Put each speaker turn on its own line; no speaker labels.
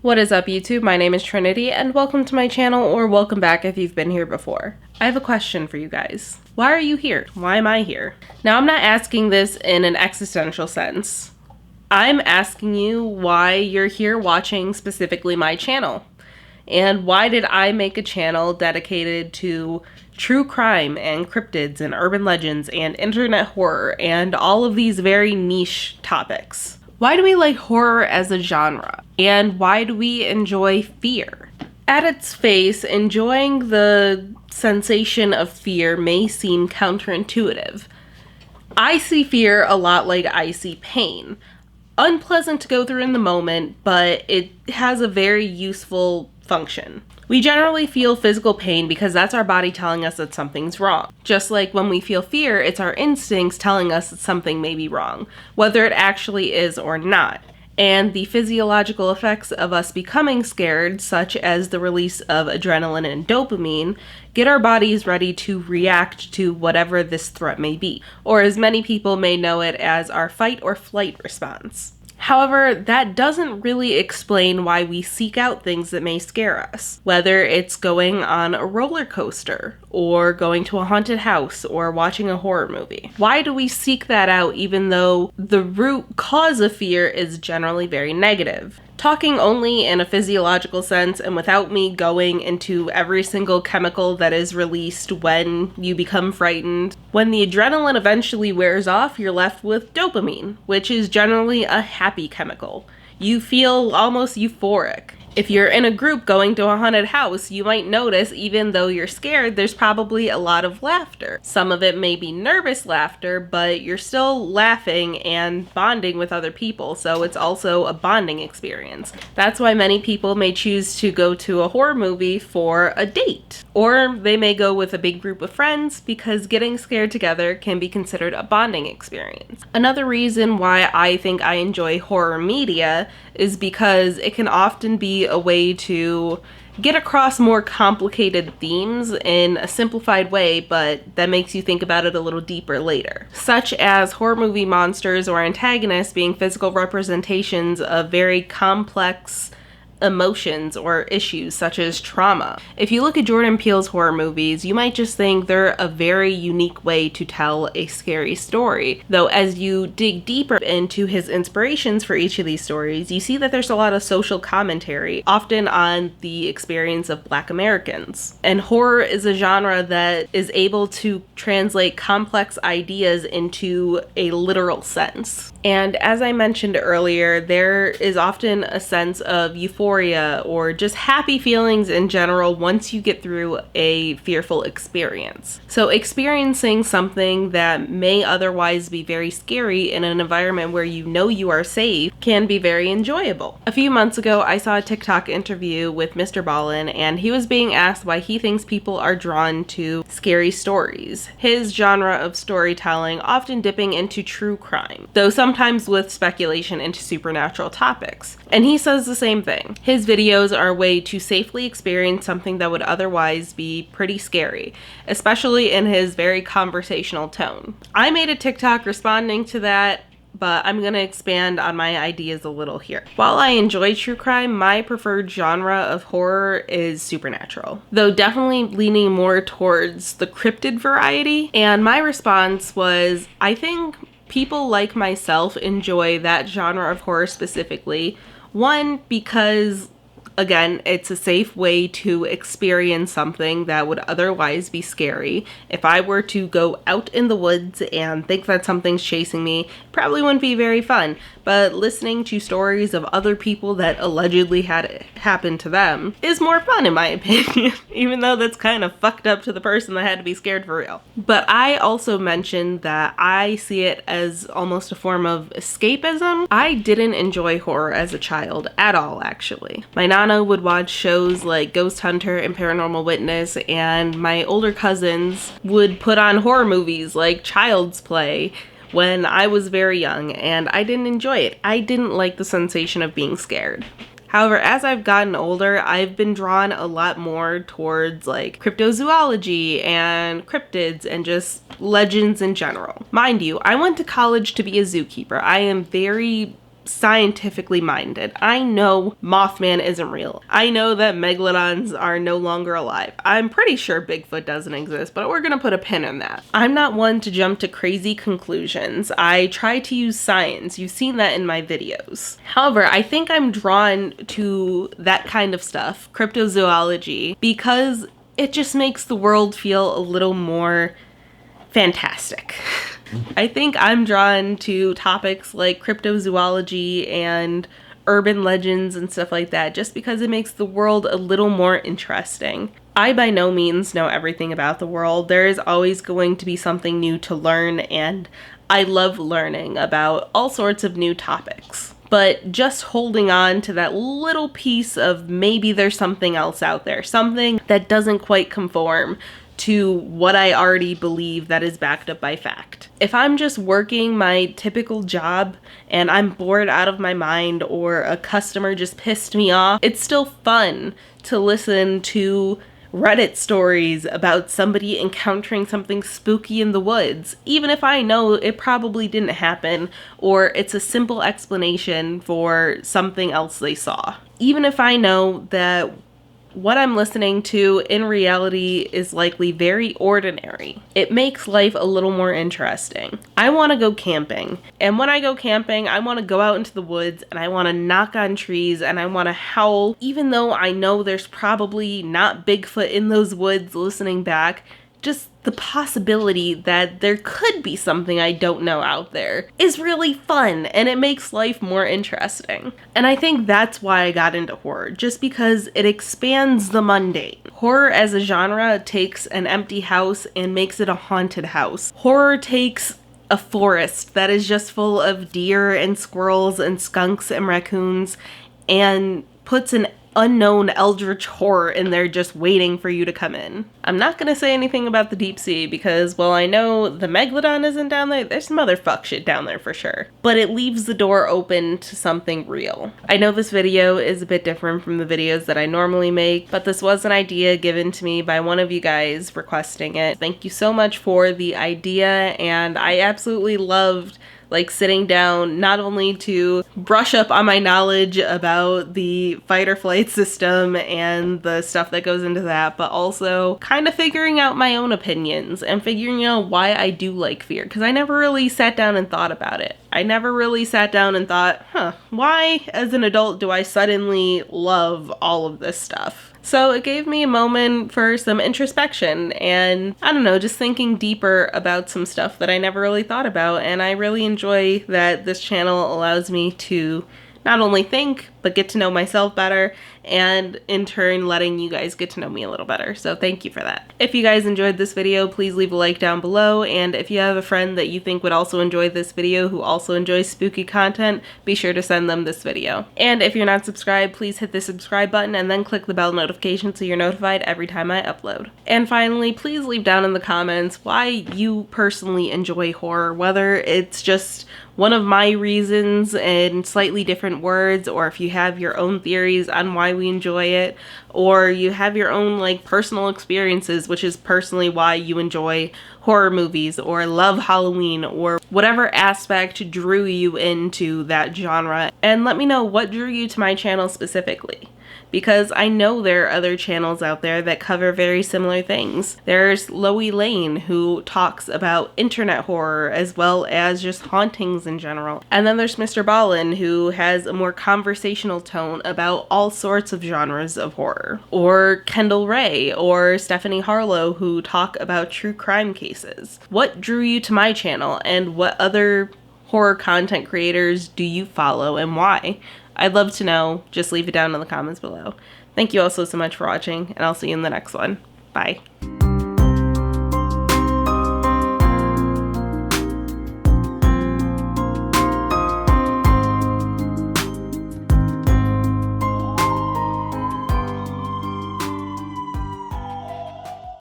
What is up, YouTube? My name is Trinity, and welcome to my channel, or welcome back if you've been here before. I have a question for you guys. Why are you here? Why am I here? Now, I'm not asking this in an existential sense. I'm asking you why you're here watching specifically my channel. And why did I make a channel dedicated to true crime and cryptids and urban legends and internet horror and all of these very niche topics? Why do we like horror as a genre? And why do we enjoy fear? At its face, enjoying the sensation of fear may seem counterintuitive. I see fear a lot like I see pain. Unpleasant to go through in the moment, but it has a very useful function. We generally feel physical pain because that's our body telling us that something's wrong. Just like when we feel fear, it's our instincts telling us that something may be wrong, whether it actually is or not. And the physiological effects of us becoming scared, such as the release of adrenaline and dopamine, get our bodies ready to react to whatever this threat may be, or as many people may know it as our fight or flight response. However, that doesn't really explain why we seek out things that may scare us, whether it's going on a roller coaster, or going to a haunted house, or watching a horror movie. Why do we seek that out even though the root cause of fear is generally very negative? Talking only in a physiological sense and without me going into every single chemical that is released when you become frightened, when the adrenaline eventually wears off, you're left with dopamine, which is generally a happy chemical. You feel almost euphoric. If you're in a group going to a haunted house, you might notice even though you're scared, there's probably a lot of laughter. Some of it may be nervous laughter, but you're still laughing and bonding with other people, so it's also a bonding experience. That's why many people may choose to go to a horror movie for a date. Or they may go with a big group of friends because getting scared together can be considered a bonding experience. Another reason why I think I enjoy horror media is because it can often be a way to get across more complicated themes in a simplified way, but that makes you think about it a little deeper later. Such as horror movie monsters or antagonists being physical representations of very complex emotions or issues such as trauma. If you look at Jordan Peele's horror movies, you might just think they're a very unique way to tell a scary story. Though as you dig deeper into his inspirations for each of these stories, you see that there's a lot of social commentary, often on the experience of Black Americans. And horror is a genre that is able to translate complex ideas into a literal sense. And as I mentioned earlier, there is often a sense of euphoria or just happy feelings in general once you get through a fearful experience. So experiencing something that may otherwise be very scary in an environment where you know you are safe can be very enjoyable. A few months ago, I saw a TikTok interview with Mr. Ballin, and he was being asked why he thinks people are drawn to scary stories. His genre of storytelling often dipping into true crime, though sometimes with speculation into supernatural topics. And he says the same thing. His videos are a way to safely experience something that would otherwise be pretty scary, especially in his very conversational tone. I made a TikTok responding to that, but I'm going to expand on my ideas a little here. While I enjoy true crime, my preferred genre of horror is supernatural, though definitely leaning more towards the cryptid variety. And my response was, I think people like myself enjoy that genre of horror specifically. One, because again, it's a safe way to experience something that would otherwise be scary. If I were to go out in the woods and think that something's chasing me, it probably wouldn't be very fun. But listening to stories of other people that allegedly had it happen to them is more fun in my opinion, even though that's kind of fucked up to the person that had to be scared for real. But I also mentioned that I see it as almost a form of escapism. I didn't enjoy horror as a child at all, actually. My Nana would watch shows like Ghost Hunter and Paranormal Witness, and my older cousins would put on horror movies like Child's Play when I was very young, and I didn't enjoy it. I didn't like the sensation of being scared. However, as I've gotten older, I've been drawn a lot more towards like cryptozoology and cryptids and just legends in general. Mind you, I went to college to be a zookeeper. I am very scientifically minded. I know Mothman isn't real. I know that megalodons are no longer alive. I'm pretty sure Bigfoot doesn't exist, but we're gonna put a pin in that. I'm not one to jump to crazy conclusions. I try to use science. You've seen that in my videos. However, I think I'm drawn to that kind of stuff, cryptozoology, because it just makes the world feel a little more fantastic. I think I'm drawn to topics like cryptozoology and urban legends and stuff like that just because it makes the world a little more interesting. I by no means know everything about the world. There is always going to be something new to learn, and I love learning about all sorts of new topics. But just holding on to that little piece of maybe there's something else out there, something that doesn't quite conform to what I already believe that is backed up by fact. If I'm just working my typical job and I'm bored out of my mind, or a customer just pissed me off, it's still fun to listen to Reddit stories about somebody encountering something spooky in the woods, even if I know it probably didn't happen, or it's a simple explanation for something else they saw. Even if I know that what I'm listening to in reality is likely very ordinary, it makes life a little more interesting. I want to go camping, and when I go camping, I want to go out into the woods and I want to knock on trees and I want to howl, even though I know there's probably not Bigfoot in those woods listening back. Just the possibility that there could be something I don't know out there is really fun, and it makes life more interesting. And I think that's why I got into horror, just because it expands the mundane. Horror as a genre takes an empty house and makes it a haunted house. Horror takes a forest that is just full of deer and squirrels and skunks and raccoons and puts an unknown eldritch horror in there just waiting for you to come in. I'm not gonna say anything about the deep sea because, well, I know the megalodon isn't down there. There's some other fuck shit down there for sure. But it leaves the door open to something real. I know this video is a bit different from the videos that I normally make, but this was an idea given to me by one of you guys requesting it. Thank you so much for the idea, and I absolutely loved sitting down not only to brush up on my knowledge about the fight or flight system and the stuff that goes into that, but also kind of figuring out my own opinions and figuring out why I do like fear, because I never really sat down and thought about it. I never really sat down and thought, why as an adult do I suddenly love all of this stuff? So it gave me a moment for some introspection and, I don't know, just thinking deeper about some stuff that I never really thought about, and I really enjoy that this channel allows me to not only think, but get to know myself better, and in turn letting you guys get to know me a little better. So thank you for that. If you guys enjoyed this video, please leave a like down below, and if you have a friend that you think would also enjoy this video who also enjoys spooky content, be sure to send them this video. And if you're not subscribed, please hit the subscribe button and then click the bell notification so you're notified every time I upload. And finally, please leave down in the comments why you personally enjoy horror, whether it's just one of my reasons in slightly different words, or if you have your own theories on why we enjoy it, or you have your own personal experiences, which is personally why you enjoy horror movies or love Halloween, or whatever aspect drew you into that genre. And let me know what drew you to my channel specifically, because I know there are other channels out there that cover very similar things. There's Loey Lane, who talks about internet horror as well as just hauntings in general. And then there's Mr. Ballin, who has a more conversational tone about all sorts of genres of horror. Or Kendall Ray or Stephanie Harlow, who talk about true crime cases. What drew you to my channel, and what other horror content creators do you follow and why? I'd love to know. Just leave it down in the comments below. Thank you all so much for watching, and I'll see you in the next one. Bye.